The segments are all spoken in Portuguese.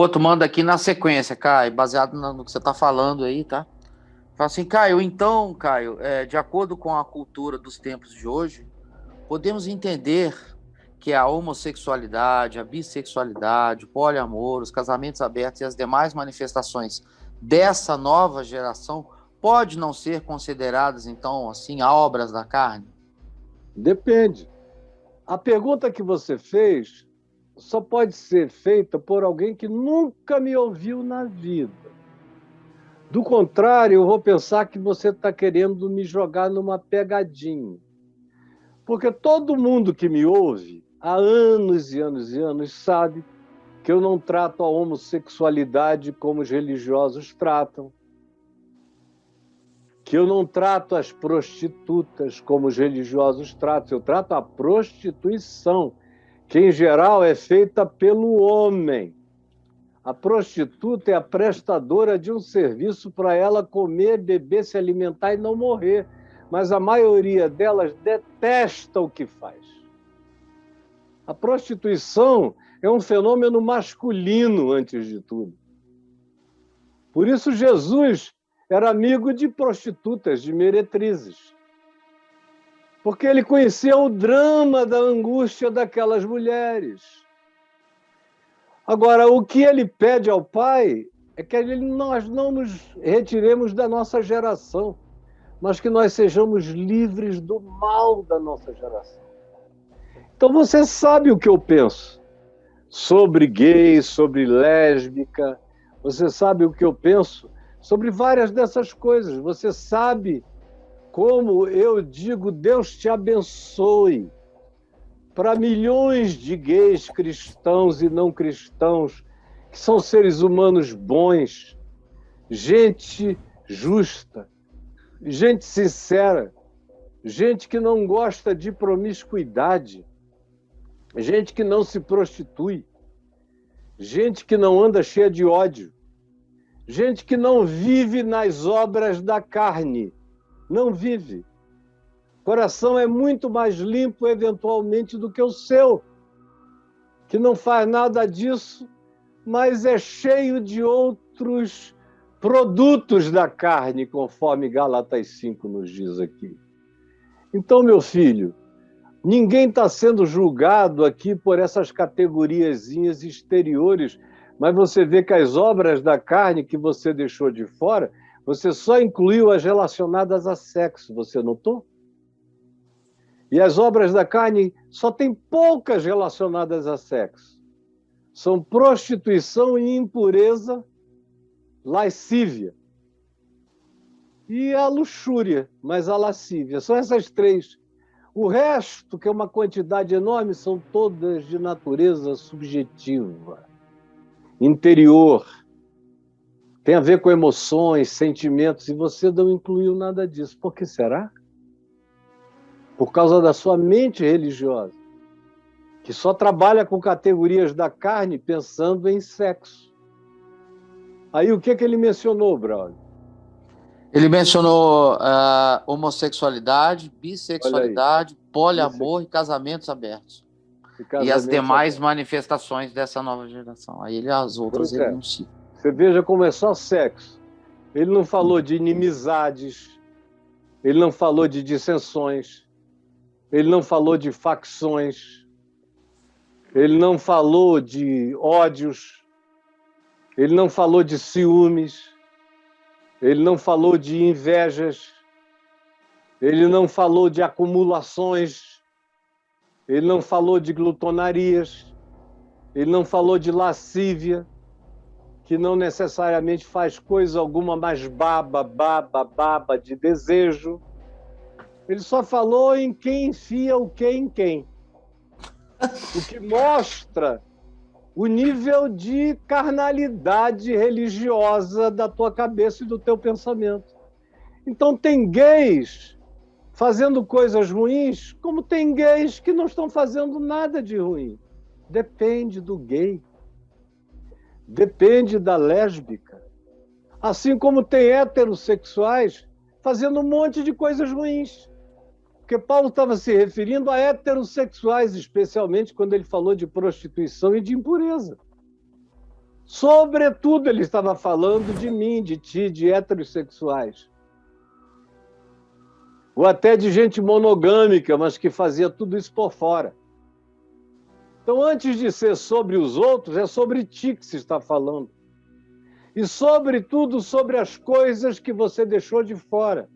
outro manda aqui na sequência, Caio, baseado no que você está falando aí, tá? Fala assim, Caio, então, Caio, de acordo com a cultura dos tempos de hoje, podemos entender que a homossexualidade, a bissexualidade, o poliamor, os casamentos abertos e as demais manifestações dessa nova geração pode não ser consideradas, então, assim, obras da carne? Depende. A pergunta que você fez só pode ser feita por alguém que nunca me ouviu na vida. Do contrário, eu vou pensar que você está querendo me jogar numa pegadinha. Porque todo mundo que me ouve há anos e anos e anos sabe que eu não trato a homossexualidade como os religiosos tratam, que eu não trato as prostitutas como os religiosos tratam, eu trato a prostituição, que em geral é feita pelo homem. A prostituta é a prestadora de um serviço para ela comer, beber, se alimentar e não morrer. Mas a maioria delas detesta o que faz. A prostituição é um fenômeno masculino, antes de tudo. Por isso, Jesus era amigo de prostitutas, de meretrizes. Porque ele conhecia o drama da angústia daquelas mulheres. Agora, o que ele pede ao Pai é que nós não nos retiremos da nossa geração, mas que nós sejamos livres do mal da nossa geração. Então você sabe o que eu penso sobre gay, sobre lésbica, você sabe o que eu penso sobre várias dessas coisas. Você sabe como eu digo, Deus te abençoe para milhões de gays cristãos e não cristãos, que são seres humanos bons, gente justa, gente sincera, gente que não gosta de promiscuidade, gente que não se prostitui, gente que não anda cheia de ódio, gente que não vive nas obras da carne, não vive. O coração é muito mais limpo, eventualmente, do que o seu, que não faz nada disso, mas é cheio de outros produtos da carne, conforme Gálatas 5 nos diz aqui. Então, meu filho, ninguém está sendo julgado aqui por essas categoriazinhas exteriores, mas você vê que as obras da carne que você deixou de fora, você só incluiu as relacionadas a sexo, você notou? E as obras da carne só tem poucas relacionadas a sexo. São prostituição e impureza, lascívia. E a luxúria, mas a lascívia. São essas três. O resto, que é uma quantidade enorme, são todas de natureza subjetiva, interior. Tem a ver com emoções, sentimentos, e você não incluiu nada disso. Por que será? Por causa da sua mente religiosa, que só trabalha com categorias da carne pensando em sexo. Aí o que ele mencionou, Braulio? Ele mencionou homossexualidade, bissexualidade, poliamor e casamentos abertos. E as demais manifestações dessa nova geração. Aí as outras ele não cita. Você veja como é só sexo. Ele não falou de inimizades, ele não falou de dissensões, ele não falou de facções, ele não falou de ódios, ele não falou de ciúmes, ele não falou de invejas, ele não falou de acumulações, ele não falou de glutonarias, ele não falou de lascívia, que não necessariamente faz coisa alguma, mas baba de desejo. Ele só falou em quem enfia o que em quem. O que mostra o nível de carnalidade religiosa da tua cabeça e do teu pensamento. Então tem gays fazendo coisas ruins, como tem gays que não estão fazendo nada de ruim. Depende do gay. Depende da lésbica. Assim como tem heterossexuais fazendo um monte de coisas ruins. Porque Paulo estava se referindo a heterossexuais, especialmente quando ele falou de prostituição e de impureza. Sobretudo, ele estava falando de mim, de ti, de heterossexuais. Ou até de gente monogâmica, mas que fazia tudo isso por fora. Então, antes de ser sobre os outros, é sobre ti que se está falando. E, sobretudo, sobre as coisas que você deixou de fora,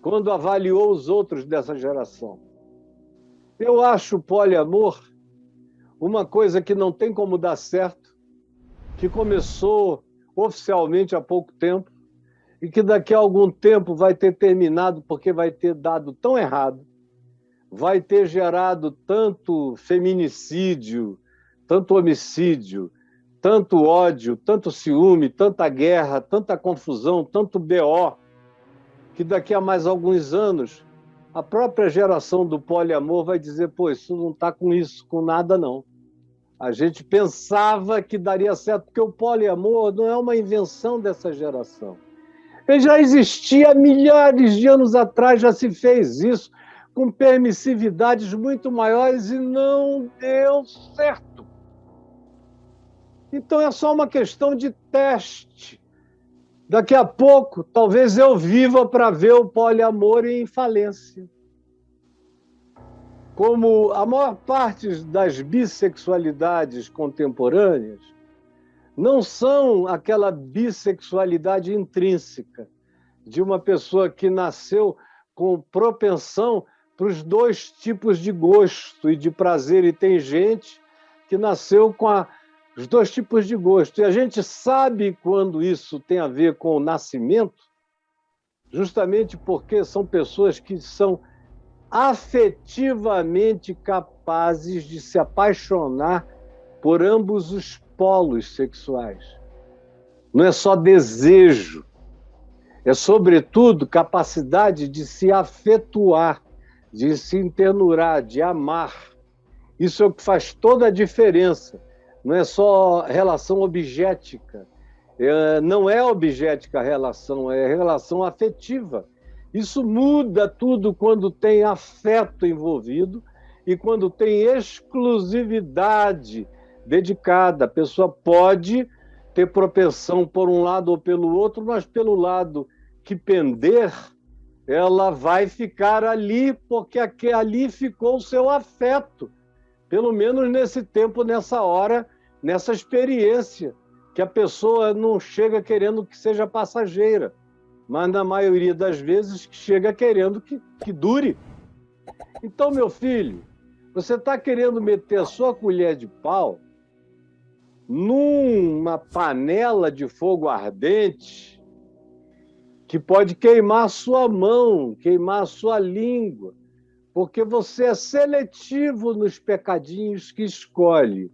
quando avaliou os outros dessa geração. Eu acho o poliamor uma coisa que não tem como dar certo, que começou oficialmente há pouco tempo e que daqui a algum tempo vai ter terminado porque vai ter dado tão errado, vai ter gerado tanto feminicídio, tanto homicídio, tanto ódio, tanto ciúme, tanta guerra, tanta confusão, tanto BO, que daqui a mais alguns anos a própria geração do poliamor vai dizer, pô, isso não está com isso, com nada não. A gente pensava que daria certo, porque o poliamor não é uma invenção dessa geração. Ele já existia há milhares de anos atrás, já se fez isso, com permissividades muito maiores e não deu certo. Então é só uma questão de teste. Daqui a pouco, talvez eu viva para ver o poliamor em falência. Como a maior parte das bissexualidades contemporâneas não são aquela bissexualidade intrínseca de uma pessoa que nasceu com propensão para os dois tipos de gosto e de prazer, e tem gente que nasceu com os dois tipos de gosto. E a gente sabe quando isso tem a ver com o nascimento, justamente porque são pessoas que são afetivamente capazes de se apaixonar por ambos os polos sexuais. Não é só desejo, é, sobretudo, capacidade de se afetuar, de se internurar, de amar. Isso é o que faz toda a diferença. Não é só relação objetica. Não é objetica a relação, é relação afetiva. Isso muda tudo quando tem afeto envolvido e quando tem exclusividade dedicada. A pessoa pode ter propensão por um lado ou pelo outro, mas pelo lado que pender, ela vai ficar ali porque ali ficou o seu afeto. Pelo menos nesse tempo, nessa hora, nessa experiência, que a pessoa não chega querendo que seja passageira, mas na maioria das vezes chega querendo que dure. Então, meu filho, você está querendo meter a sua colher de pau numa panela de fogo ardente que pode queimar a sua mão, queimar a sua língua, porque você é seletivo nos pecadinhos que escolhe.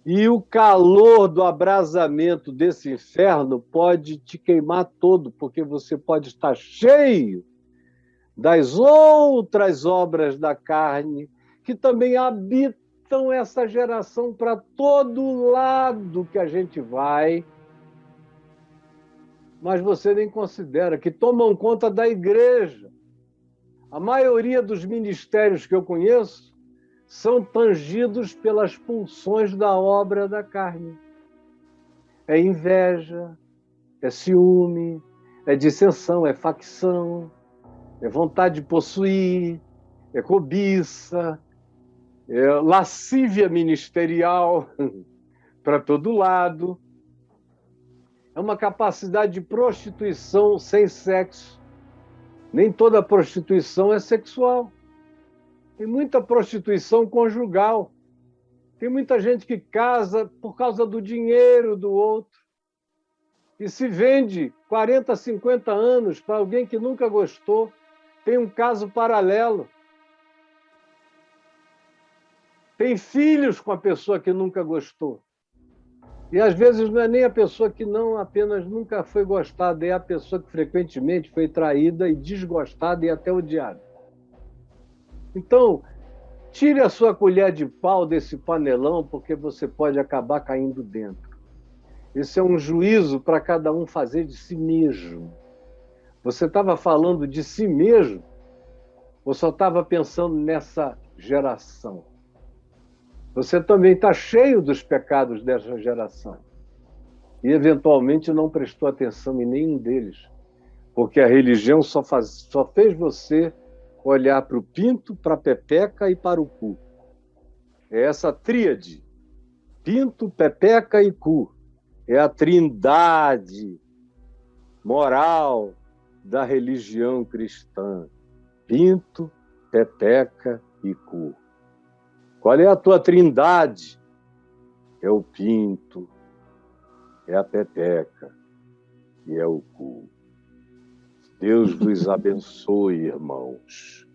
E o calor do abrasamento desse inferno pode te queimar todo, porque você pode estar cheio das outras obras da carne, que também habitam essa geração para todo lado que a gente vai, mas você nem considera, que tomam conta da igreja. A maioria dos ministérios que eu conheço são tangidos pelas pulsões da obra da carne. É inveja, é ciúme, é dissensão, é facção, é vontade de possuir, é cobiça, é lascívia ministerial para todo lado. É uma capacidade de prostituição sem sexo. Nem toda prostituição é sexual. Tem muita prostituição conjugal. Tem muita gente que casa por causa do dinheiro do outro e se vende 40, 50 anos para alguém que nunca gostou. Tem um caso paralelo. Tem filhos com a pessoa que nunca gostou. E às vezes não é nem a pessoa que não apenas nunca foi gostada, é a pessoa que frequentemente foi traída e desgostada e até odiada. Então, tire a sua colher de pau desse panelão, porque você pode acabar caindo dentro. Esse é um juízo para cada um fazer de si mesmo. Você estava falando de si mesmo ou só estava pensando nessa geração? Você também está cheio dos pecados dessa geração. E, eventualmente, não prestou atenção em nenhum deles. Porque a religião só fez você olhar para o pinto, para a pepeca e para o cu. É essa tríade. Pinto, pepeca e cu. É a trindade moral da religião cristã. Pinto, pepeca e cu. Qual é a tua trindade? É o pinto, é a pepeca e é o cu. Deus vos abençoe, irmãos.